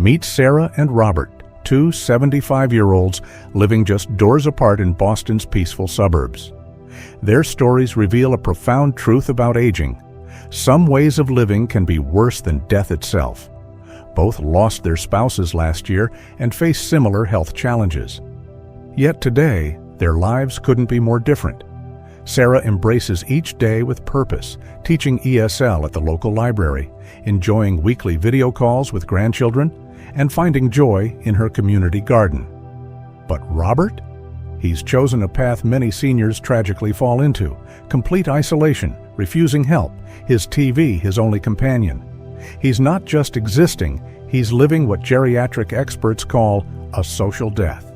Meet Sarah and Robert, two 75-year-olds living just doors apart in Boston's peaceful suburbs. Their stories reveal a profound truth about aging. Some ways of living can be worse than death itself. Both lost their spouses last year and face similar health challenges. Yet today, their lives couldn't be more different. Sarah embraces each day with purpose, teaching ESL at the local library, enjoying weekly video calls with grandchildren, and finding joy in her community garden. But Robert? He's chosen a path many seniors tragically fall into: complete isolation, refusing help, his TV his only companion. He's not just existing, he's living what geriatric experts call a social death,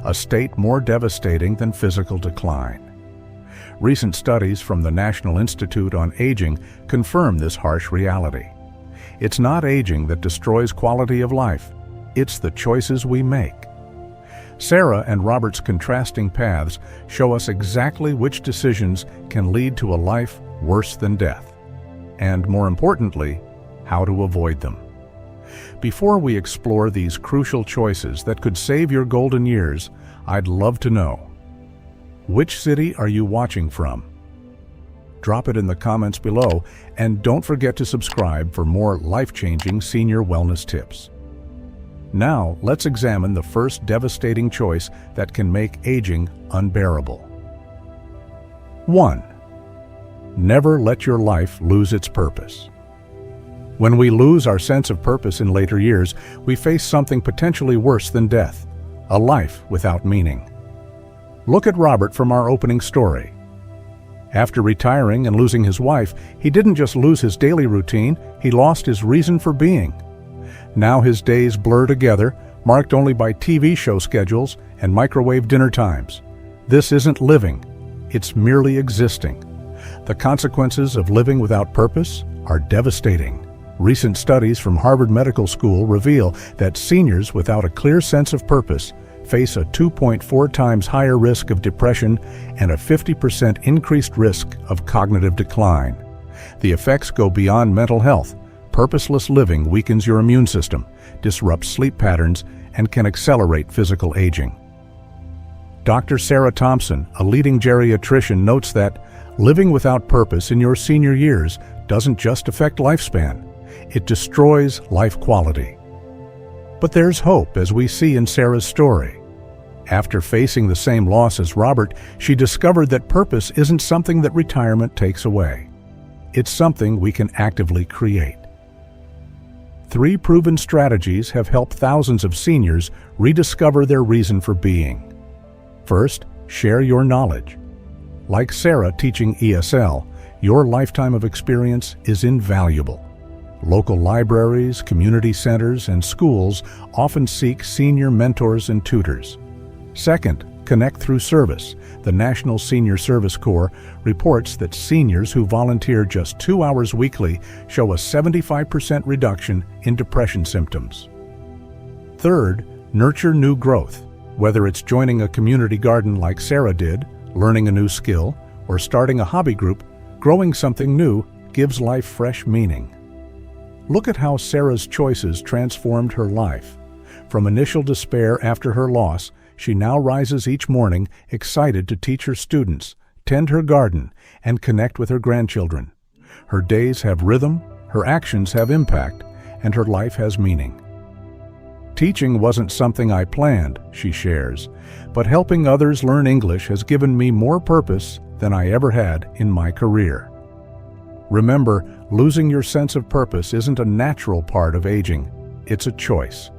a state more devastating than physical decline. Recent studies from the National Institute on Aging confirm this harsh reality. It's not aging that destroys quality of life, it's the choices we make. Sarah and Robert's contrasting paths show us exactly which decisions can lead to a life worse than death, and more importantly, how to avoid them. Before we explore these crucial choices that could save your golden years, I'd love to know: which city are you watching from? Drop it in the comments below, and don't forget to subscribe for more life-changing senior wellness tips. Now, let's examine the first devastating choice that can make aging unbearable. 1. Never let your life lose its purpose. When we lose our sense of purpose in later years, we face something potentially worse than death: a life without meaning. Look at Robert from our opening story. After retiring and losing his wife, he didn't just lose his daily routine, he lost his reason for being. Now his days blur together, marked only by TV show schedules and microwave dinner times. This isn't living, it's merely existing. The consequences of living without purpose are devastating. Recent studies from Harvard Medical School reveal that seniors without a clear sense of purpose face a 2.4 times higher risk of depression and a 50% increased risk of cognitive decline. The effects go beyond mental health. Purposeless living weakens your immune system, disrupts sleep patterns, and can accelerate physical aging. Dr. Sarah Thompson, a leading geriatrician, notes that living without purpose in your senior years doesn't just affect lifespan, it destroys life quality. But there's hope, as we see in Sarah's story. After facing the same loss as Robert, she discovered that purpose isn't something that retirement takes away. It's something we can actively create. 3 proven strategies have helped thousands of seniors rediscover their reason for being. First, share your knowledge. Like Sarah teaching ESL, your lifetime of experience is invaluable. Local libraries, community centers, and schools often seek senior mentors and tutors. Second, connect through service. The National Senior Service Corps reports that seniors who volunteer just 2 hours weekly show a 75% reduction in depression symptoms. Third, nurture new growth. Whether it's joining a community garden like Sarah did, learning a new skill, or starting a hobby group, growing something new gives life fresh meaning. Look at how Sarah's choices transformed her life. From initial despair after her loss, she now rises each morning excited to teach her students, tend her garden, and connect with her grandchildren. Her days have rhythm, her actions have impact, and her life has meaning. Teaching wasn't something I planned, she shares, but helping others learn English has given me more purpose than I ever had in my career. Remember, losing your sense of purpose isn't a natural part of aging, it's a choice.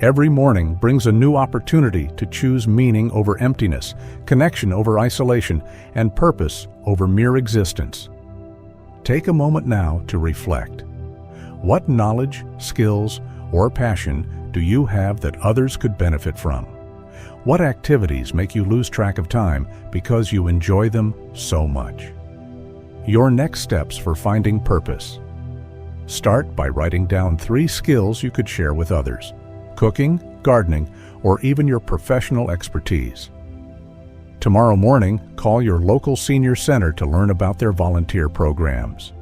Every morning brings a new opportunity to choose meaning over emptiness, connection over isolation, and purpose over mere existence. Take a moment now to reflect. What knowledge, skills, or passion do you have that others could benefit from? What activities make you lose track of time because you enjoy them so much? Your next steps for finding purpose. Start by writing down 3 skills you could share with others: cooking, gardening, or even your professional expertise. Tomorrow morning, call your local senior center to learn about their volunteer programs.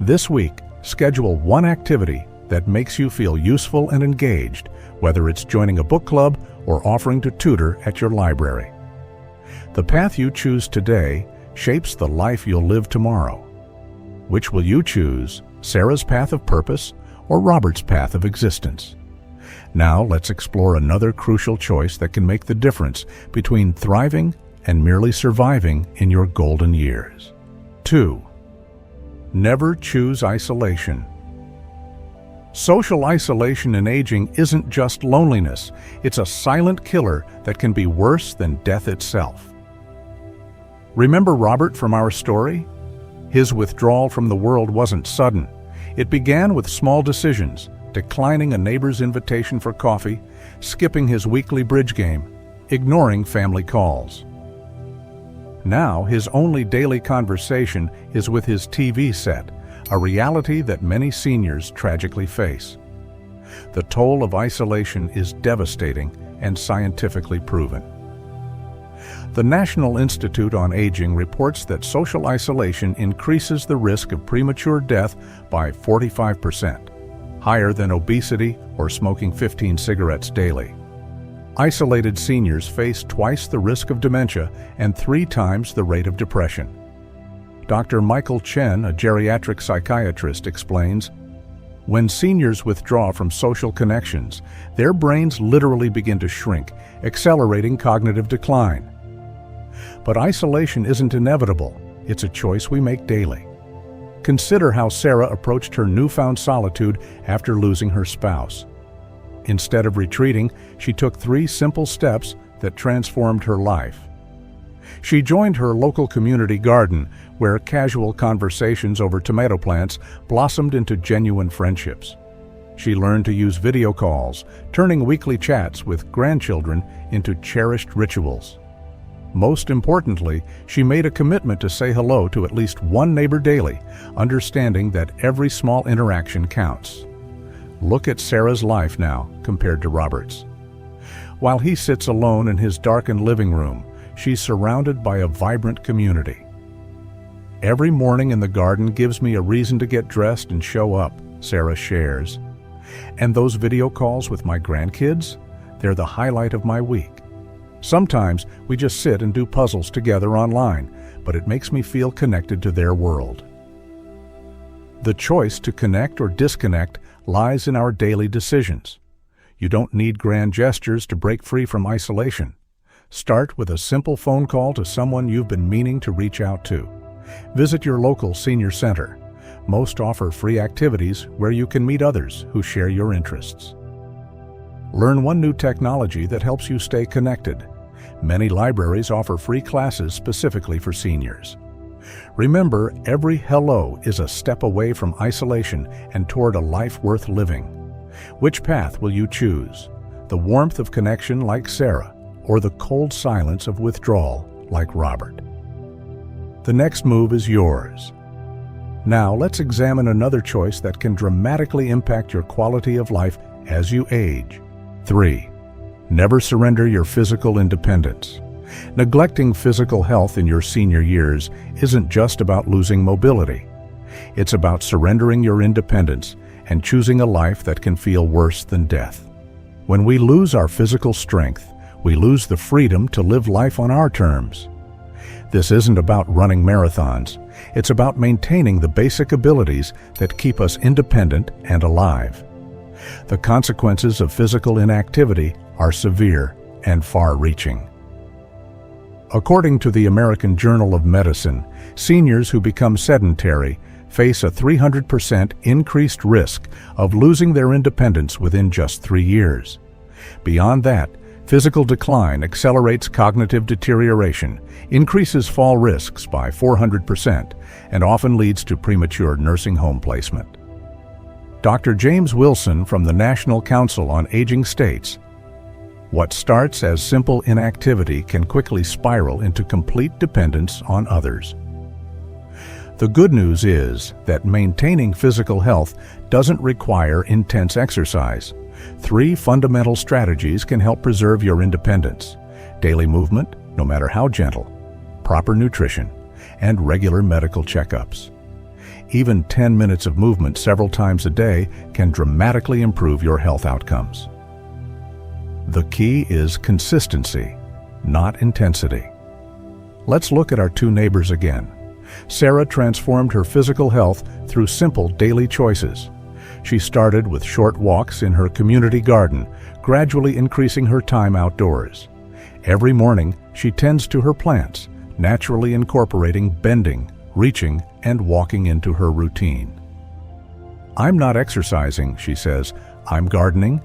This week, schedule one activity that makes you feel useful and engaged, whether it's joining a book club or offering to tutor at your library. The path you choose today shapes the life you'll live tomorrow. Which will you choose, Sarah's path of purpose or Robert's path of existence? Now let's explore another crucial choice that can make the difference between thriving and merely surviving in your golden years. 2. Never choose isolation. Social isolation in aging isn't just loneliness, it's a silent killer that can be worse than death itself. Remember Robert from our story? His withdrawal from the world wasn't sudden. It began with small decisions, declining a neighbor's invitation for coffee, skipping his weekly bridge game, ignoring family calls. Now, his only daily conversation is with his TV set, a reality that many seniors tragically face. The toll of isolation is devastating and scientifically proven. The National Institute on Aging reports that social isolation increases the risk of premature death by 45%, higher than obesity or smoking 15 cigarettes daily. Isolated seniors face twice the risk of dementia and 3 times the rate of depression. Dr. Michael Chen, a geriatric psychiatrist, explains, "When seniors withdraw from social connections, their brains literally begin to shrink, accelerating cognitive decline. But isolation isn't inevitable, it's a choice we make daily." Consider how Sarah approached her newfound solitude after losing her spouse. Instead of retreating, she took 3 simple steps that transformed her life. She joined her local community garden, where casual conversations over tomato plants blossomed into genuine friendships. She learned to use video calls, turning weekly chats with grandchildren into cherished rituals. Most importantly, she made a commitment to say hello to at least one neighbor daily, understanding that every small interaction counts. Look at Sarah's life now compared to Robert's. While he sits alone in his darkened living room, she's surrounded by a vibrant community. "Every morning in the garden gives me a reason to get dressed and show up," Sarah shares. "And those video calls with my grandkids? They're the highlight of my week. Sometimes we just sit and do puzzles together online, but it makes me feel connected to their world." The choice to connect or disconnect lies in our daily decisions. You don't need grand gestures to break free from isolation. Start with a simple phone call to someone you've been meaning to reach out to. Visit your local senior center. Most offer free activities where you can meet others who share your interests. Learn one new technology that helps you stay connected. Many libraries offer free classes specifically for seniors. Remember, every hello is a step away from isolation and toward a life worth living. Which path will you choose? The warmth of connection like Sarah, or the cold silence of withdrawal like Robert? The next move is yours. Now let's examine another choice that can dramatically impact your quality of life as you age. 3. Never surrender your physical independence. Neglecting physical health in your senior years isn't just about losing mobility. It's about surrendering your independence and choosing a life that can feel worse than death. When we lose our physical strength, we lose the freedom to live life on our terms. This isn't about running marathons. It's about maintaining the basic abilities that keep us independent and alive. The consequences of physical inactivity are severe and far-reaching. According to the American Journal of Medicine, seniors who become sedentary face a 300% increased risk of losing their independence within just 3 years. Beyond that, physical decline accelerates cognitive deterioration, increases fall risks by 400%, and often leads to premature nursing home placement. Dr. James Wilson from the National Council on Aging states, "What starts as simple inactivity can quickly spiral into complete dependence on others." The good news is that maintaining physical health doesn't require intense exercise. 3 fundamental strategies can help preserve your independence: daily movement, no matter how gentle, proper nutrition, and regular medical checkups. Even 10 minutes of movement several times a day can dramatically improve your health outcomes. The key is consistency, not intensity. Let's look at our two neighbors again. Sarah transformed her physical health through simple daily choices. She started with short walks in her community garden, gradually increasing her time outdoors. Every morning, she tends to her plants, naturally incorporating bending, reaching, and walking into her routine. "I'm not exercising," she says, "I'm gardening.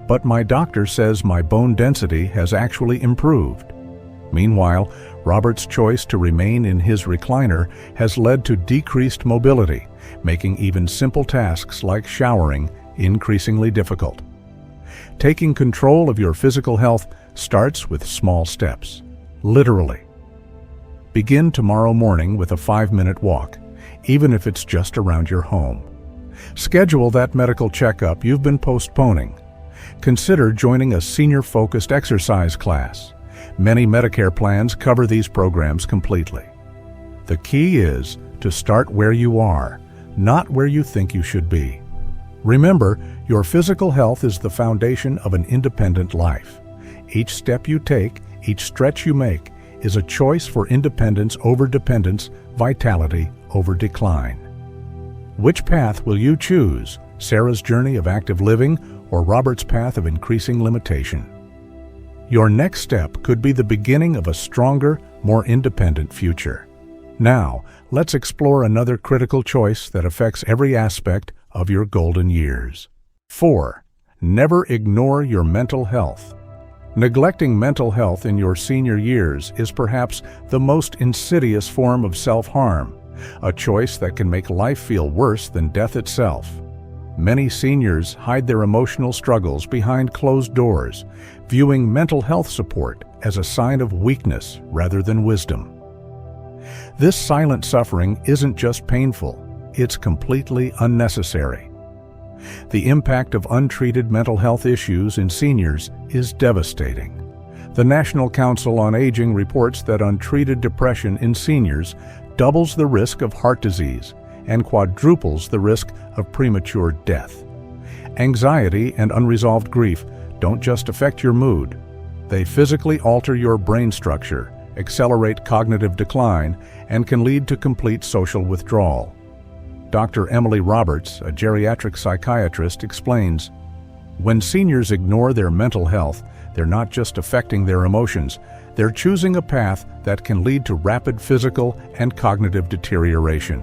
But my doctor says my bone density has actually improved." Meanwhile, Robert's choice to remain in his recliner has led to decreased mobility, making even simple tasks like showering increasingly difficult. Taking control of your physical health starts with small steps, literally. Begin tomorrow morning with a 5-minute walk, even if it's just around your home. Schedule that medical checkup you've been postponing. Consider joining a senior-focused exercise class. Many Medicare plans cover these programs completely. The key is to start where you are, not where you think you should be. Remember, your physical health is the foundation of an independent life. Each step you take, each stretch you make, is a choice for independence over dependence, vitality over decline. Which path will you choose? Sarah's journey of active living or Robert's path of increasing limitation? Your next step could be the beginning of a stronger, more independent future. Now, let's explore another critical choice that affects every aspect of your golden years. 4. Never ignore your mental health. Neglecting mental health in your senior years is perhaps the most insidious form of self-harm, a choice that can make life feel worse than death itself. Many seniors hide their emotional struggles behind closed doors, viewing mental health support as a sign of weakness rather than wisdom. This silent suffering isn't just painful, it's completely unnecessary. The impact of untreated mental health issues in seniors is devastating. The National Council on Aging reports that untreated depression in seniors doubles the risk of heart disease and quadruples the risk of premature death. Anxiety and unresolved grief don't just affect your mood. They physically alter your brain structure, accelerate cognitive decline, and can lead to complete social withdrawal. Dr. Emily Roberts, a geriatric psychiatrist, explains, "When seniors ignore their mental health, they're not just affecting their emotions, they're choosing a path that can lead to rapid physical and cognitive deterioration."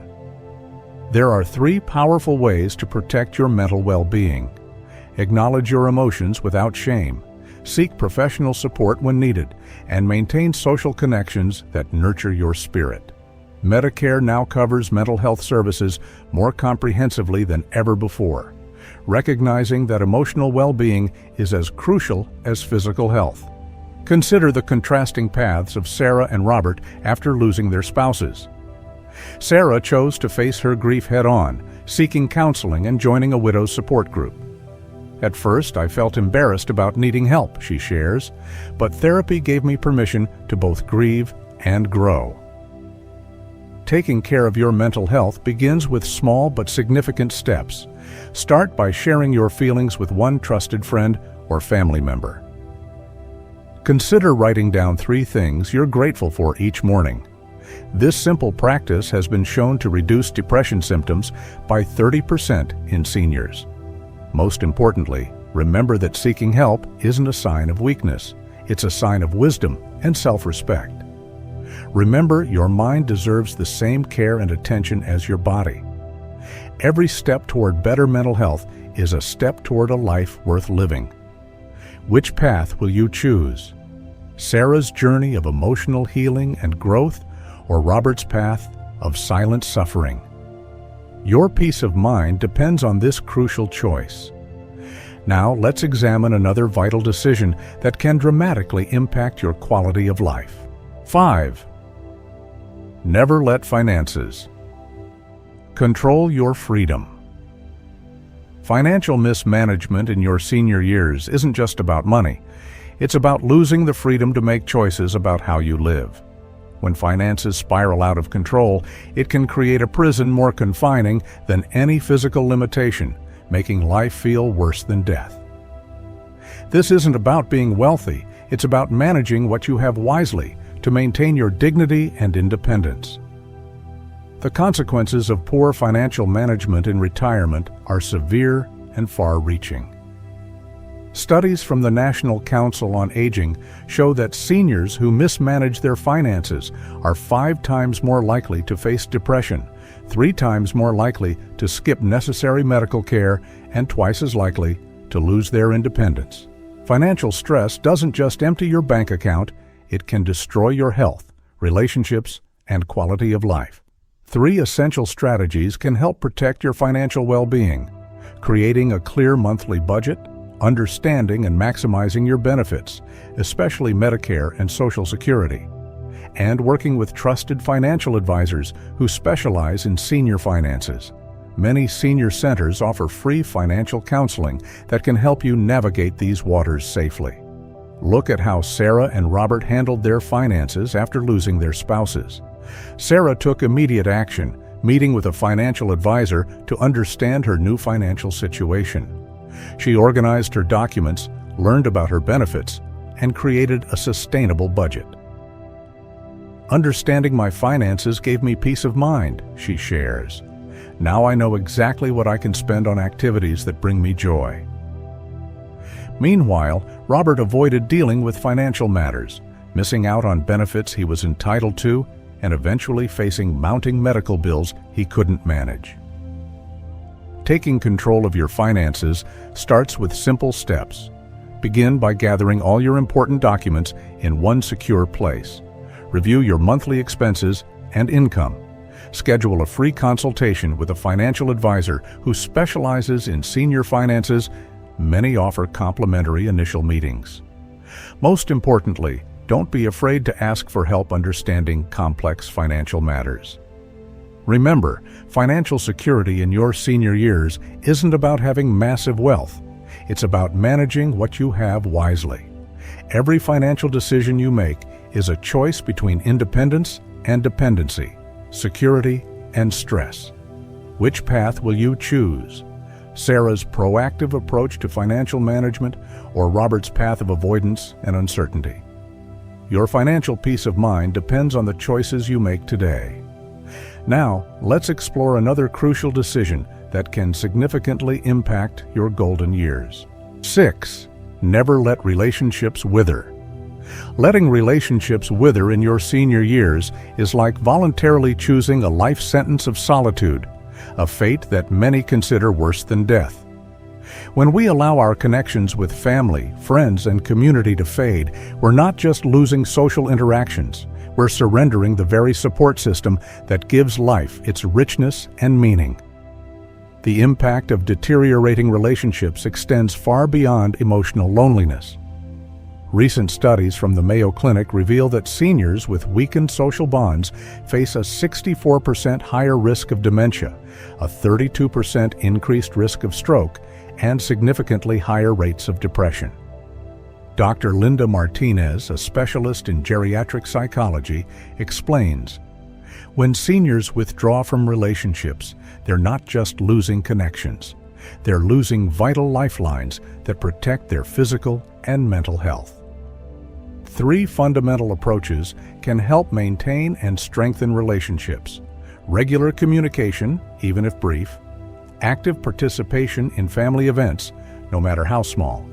There are 3 powerful ways to protect your mental well-being. Acknowledge your emotions without shame, seek professional support when needed, and maintain social connections that nurture your spirit. Medicare now covers mental health services more comprehensively than ever before, recognizing that emotional well-being is as crucial as physical health. Consider the contrasting paths of Sarah and Robert after losing their spouses. Sarah chose to face her grief head-on, seeking counseling and joining a widow's support group. "At first, I felt embarrassed about needing help," she shares, "but therapy gave me permission to both grieve and grow." Taking care of your mental health begins with small but significant steps. Start by sharing your feelings with one trusted friend or family member. Consider writing down 3 things you're grateful for each morning. This simple practice has been shown to reduce depression symptoms by 30% in seniors. Most importantly, remember that seeking help isn't a sign of weakness. It's a sign of wisdom and self-respect. Remember, your mind deserves the same care and attention as your body. Every step toward better mental health is a step toward a life worth living. Which path will you choose? Sarah's journey of emotional healing and growth, or Robert's path of silent suffering? Your peace of mind depends on this crucial choice. Now, let's examine another vital decision that can dramatically impact your quality of life. 5. Never let finances control your freedom. Financial mismanagement in your senior years isn't just about money. It's about losing the freedom to make choices about how you live. When finances spiral out of control, it can create a prison more confining than any physical limitation, making life feel worse than death. This isn't about being wealthy, it's about managing what you have wisely to maintain your dignity and independence. The consequences of poor financial management in retirement are severe and far-reaching. Studies from the National Council on Aging show that seniors who mismanage their finances are 5 times more likely to face depression, 3 times more likely to skip necessary medical care, and twice as likely to lose their independence. Financial stress doesn't just empty your bank account, it can destroy your health, relationships, and quality of life. 3 essential strategies can help protect your financial well-being: creating a clear monthly budget, understanding and maximizing your benefits, especially Medicare and Social Security, and working with trusted financial advisors who specialize in senior finances. Many senior centers offer free financial counseling that can help you navigate these waters safely. Look at how Sarah and Robert handled their finances after losing their spouses. Sarah took immediate action, meeting with a financial advisor to understand her new financial situation. She organized her documents, learned about her benefits, and created a sustainable budget. "Understanding my finances gave me peace of mind," she shares. "Now I know exactly what I can spend on activities that bring me joy." Meanwhile, Robert avoided dealing with financial matters, missing out on benefits he was entitled to, and eventually facing mounting medical bills he couldn't manage. Taking control of your finances starts with simple steps. Begin by gathering all your important documents in one secure place. Review your monthly expenses and income. Schedule a free consultation with a financial advisor who specializes in senior finances. Many offer complimentary initial meetings. Most importantly, don't be afraid to ask for help understanding complex financial matters. Remember, financial security in your senior years isn't about having massive wealth. It's about managing what you have wisely. Every financial decision you make is a choice between independence and dependency, security and stress. Which path will you choose? Sarah's proactive approach to financial management or Robert's path of avoidance and uncertainty? Your financial peace of mind depends on the choices you make today. Now, let's explore another crucial decision that can significantly impact your golden years. 6. Never let relationships wither. Letting relationships wither in your senior years is like voluntarily choosing a life sentence of solitude, a fate that many consider worse than death. When we allow our connections with family, friends, and community to fade, we're not just losing social interactions, we're surrendering the very support system that gives life its richness and meaning. The impact of deteriorating relationships extends far beyond emotional loneliness. Recent studies from the Mayo Clinic reveal that seniors with weakened social bonds face a 64% higher risk of dementia, a 32% increased risk of stroke, and significantly higher rates of depression. Dr. Linda Martinez, a specialist in geriatric psychology, explains, "When seniors withdraw from relationships, they're not just losing connections. They're losing vital lifelines that protect their physical and mental health." 3 fundamental approaches can help maintain and strengthen relationships: regular communication, even if brief; active participation in family events, no matter how small;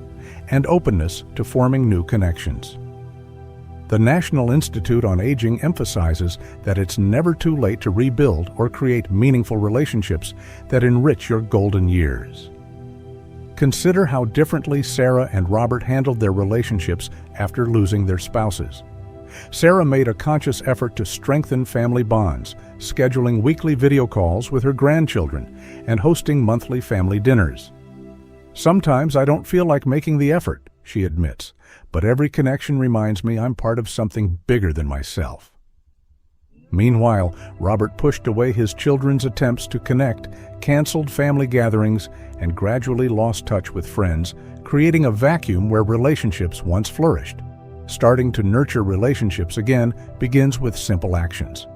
and openness to forming new connections. The National Institute on Aging emphasizes that it's never too late to rebuild or create meaningful relationships that enrich your golden years. Consider how differently Sarah and Robert handled their relationships after losing their spouses. Sarah made a conscious effort to strengthen family bonds, scheduling weekly video calls with her grandchildren and hosting monthly family dinners. "Sometimes I don't feel like making the effort," she admits, "but every connection reminds me I'm part of something bigger than myself." Meanwhile, Robert pushed away his children's attempts to connect, canceled family gatherings, and gradually lost touch with friends, creating a vacuum where relationships once flourished. Starting to nurture relationships again begins with simple actions.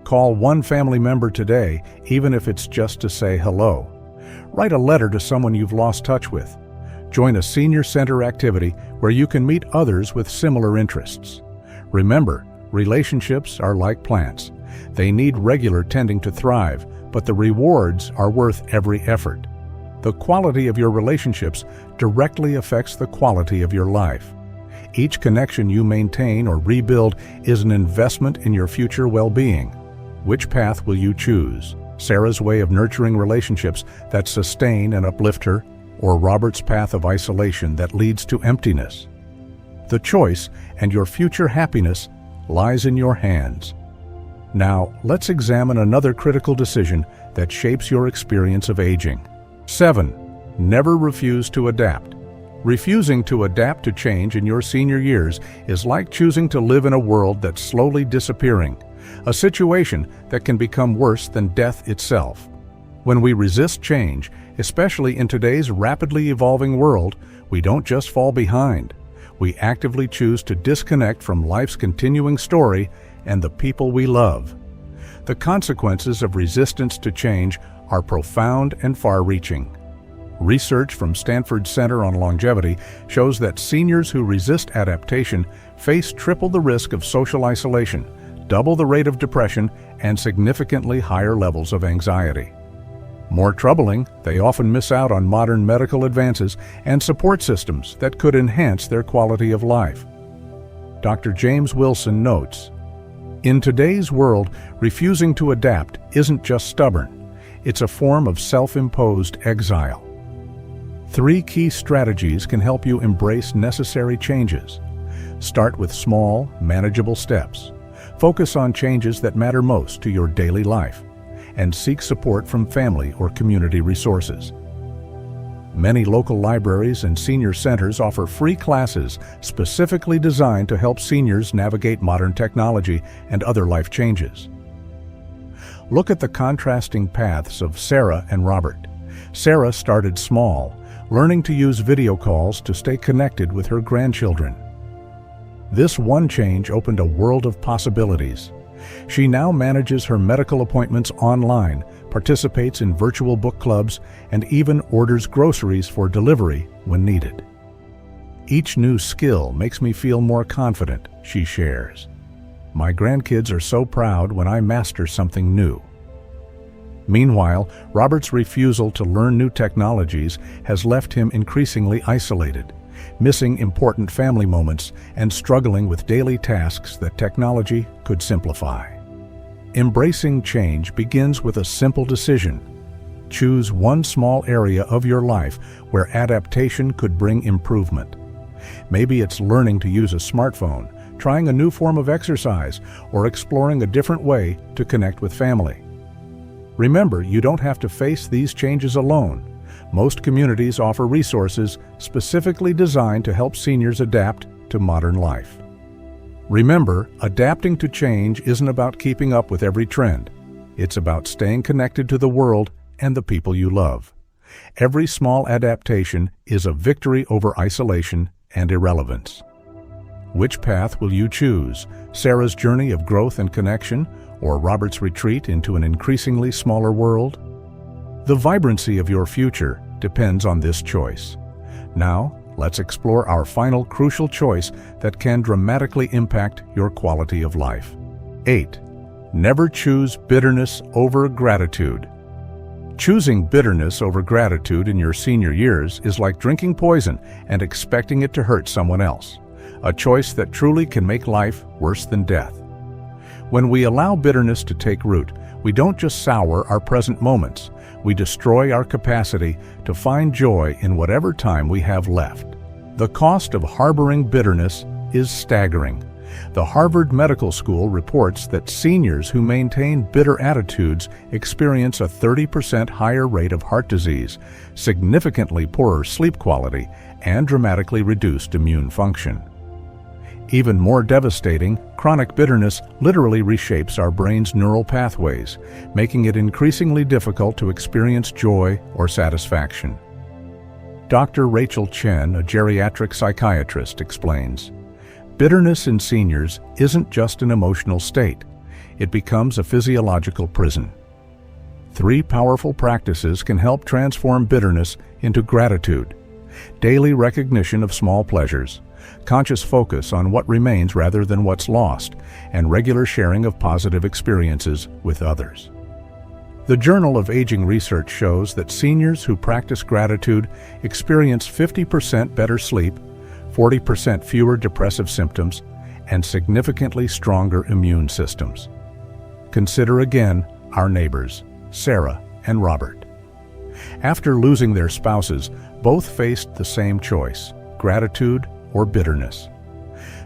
Call one family member today, even if it's just to say hello. Write a letter to someone you've lost touch with. Join a senior center activity where you can meet others with similar interests. Remember, relationships are like plants. They need regular tending to thrive, but the rewards are worth every effort. The quality of your relationships directly affects the quality of your life. Each connection you maintain or rebuild is an investment in your future well-being. Which path will you choose? Sarah's way of nurturing relationships that sustain and uplift her, or Robert's path of isolation that leads to emptiness? The choice and your future happiness lies in your hands. Now, let's examine another critical decision that shapes your experience of aging. 7. Never refuse to adapt. Refusing to adapt to change in your senior years is like choosing to live in a world that's slowly disappearing, a situation that can become worse than death itself. When we resist change, especially in today's rapidly evolving world, we don't just fall behind. We actively choose to disconnect from life's continuing story and the people we love. The consequences of resistance to change are profound and far-reaching. Research from Stanford Center on Longevity shows that seniors who resist adaptation face triple the risk of social isolation, double the rate of depression, and significantly higher levels of anxiety. More troubling, they often miss out on modern medical advances and support systems that could enhance their quality of life. Dr. James Wilson notes, "In today's world, refusing to adapt isn't just stubborn, it's a form of self-imposed exile." 3 key strategies can help you embrace necessary changes. Start with small, manageable steps. Focus on changes that matter most to your daily life, and seek support from family or community resources. Many local libraries and senior centers offer free classes specifically designed to help seniors navigate modern technology and other life changes. Look at the contrasting paths of Sarah and Robert. Sarah started small, learning to use video calls to stay connected with her grandchildren. This one change opened a world of possibilities. She now manages her medical appointments online, participates in virtual book clubs, and even orders groceries for delivery when needed. "Each new skill makes me feel more confident," she shares. "My grandkids are so proud when I master something new." Meanwhile, Robert's refusal to learn new technologies has left him increasingly isolated, missing important family moments and struggling with daily tasks that technology could simplify. Embracing change begins with a simple decision. Choose one small area of your life where adaptation could bring improvement. Maybe it's learning to use a smartphone, trying a new form of exercise, or exploring a different way to connect with family. Remember, you don't have to face these changes alone. Most communities offer resources specifically designed to help seniors adapt to modern life. Remember, adapting to change isn't about keeping up with every trend. It's about staying connected to the world and the people you love. Every small adaptation is a victory over isolation and irrelevance. Which path will you choose? Sarah's journey of growth and connection, or Robert's retreat into an increasingly smaller world? The vibrancy of your future depends on this choice. Now, let's explore our final crucial choice that can dramatically impact your quality of life. 8. Never choose bitterness over gratitude. Choosing bitterness over gratitude in your senior years is like drinking poison and expecting it to hurt someone else, a choice that truly can make life worse than death. When we allow bitterness to take root, we don't just sour our present moments, we destroy our capacity to find joy in whatever time we have left. The cost of harboring bitterness is staggering. The Harvard Medical School reports that seniors who maintain bitter attitudes experience a 30% higher rate of heart disease, significantly poorer sleep quality, and dramatically reduced immune function. Even more devastating, chronic bitterness literally reshapes our brain's neural pathways, making it increasingly difficult to experience joy or satisfaction. Dr. Rachel Chen, a geriatric psychiatrist, explains, "Bitterness in seniors isn't just an emotional state. It becomes a physiological prison." 3 powerful practices can help transform bitterness into gratitude: daily recognition of small pleasures, conscious focus on what remains rather than what's lost, and regular sharing of positive experiences with others. The Journal of Aging research shows that seniors who practice gratitude experience 50% better sleep, 40% fewer depressive symptoms, and significantly stronger immune systems. Consider again our neighbors, Sarah and Robert. After losing their spouses, both faced the same choice: gratitude or bitterness.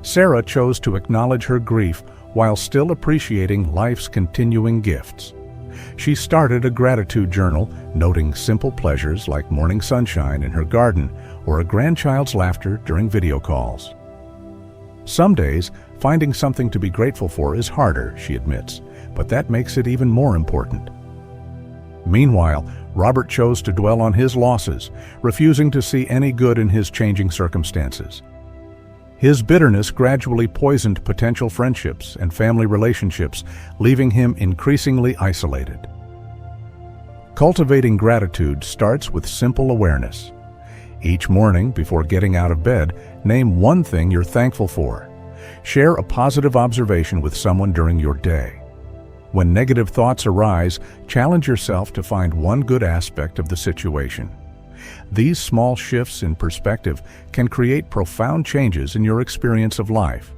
Sarah chose to acknowledge her grief while still appreciating life's continuing gifts. She started a gratitude journal, noting simple pleasures like morning sunshine in her garden or a grandchild's laughter during video calls. Some days, finding something to be grateful for is harder, she admits, but that makes it even more important. Meanwhile, Robert chose to dwell on his losses, refusing to see any good in his changing circumstances. His bitterness gradually poisoned potential friendships and family relationships, leaving him increasingly isolated. Cultivating gratitude starts with simple awareness. Each morning, before getting out of bed, name one thing you're thankful for. Share a positive observation with someone during your day. When negative thoughts arise, challenge yourself to find one good aspect of the situation. These small shifts in perspective can create profound changes in your experience of life.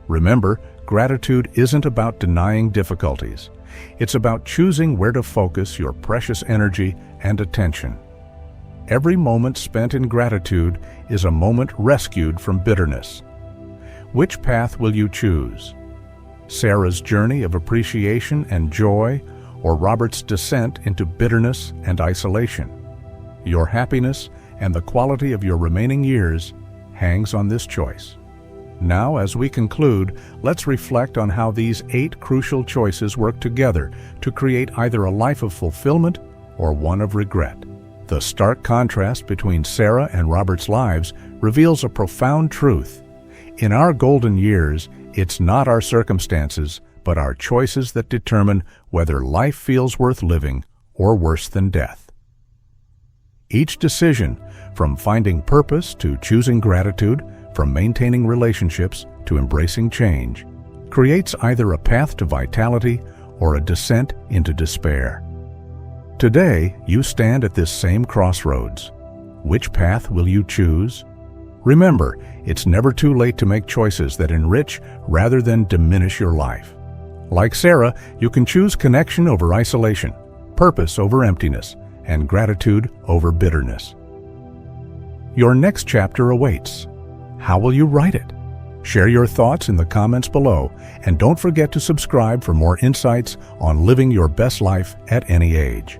Remember, gratitude isn't about denying difficulties. It's about choosing where to focus your precious energy and attention. Every moment spent in gratitude is a moment rescued from bitterness. Which path will you choose? Sarah's journey of appreciation and joy, or Robert's descent into bitterness and isolation? Your happiness and the quality of your remaining years hangs on this choice. Now, as we conclude, let's reflect on how these 8 crucial choices work together to create either a life of fulfillment or one of regret. The stark contrast between Sarah and Robert's lives reveals a profound truth. In our golden years, it's not our circumstances, but our choices that determine whether life feels worth living or worse than death. Each decision, from finding purpose to choosing gratitude, from maintaining relationships to embracing change, creates either a path to vitality or a descent into despair. Today, you stand at this same crossroads. Which path will you choose? Remember, it's never too late to make choices that enrich rather than diminish your life. Like Sarah, you can choose connection over isolation, purpose over emptiness, and gratitude over bitterness. Your next chapter awaits. How will you write it? Share your thoughts in the comments below, and don't forget to subscribe for more insights on living your best life at any age.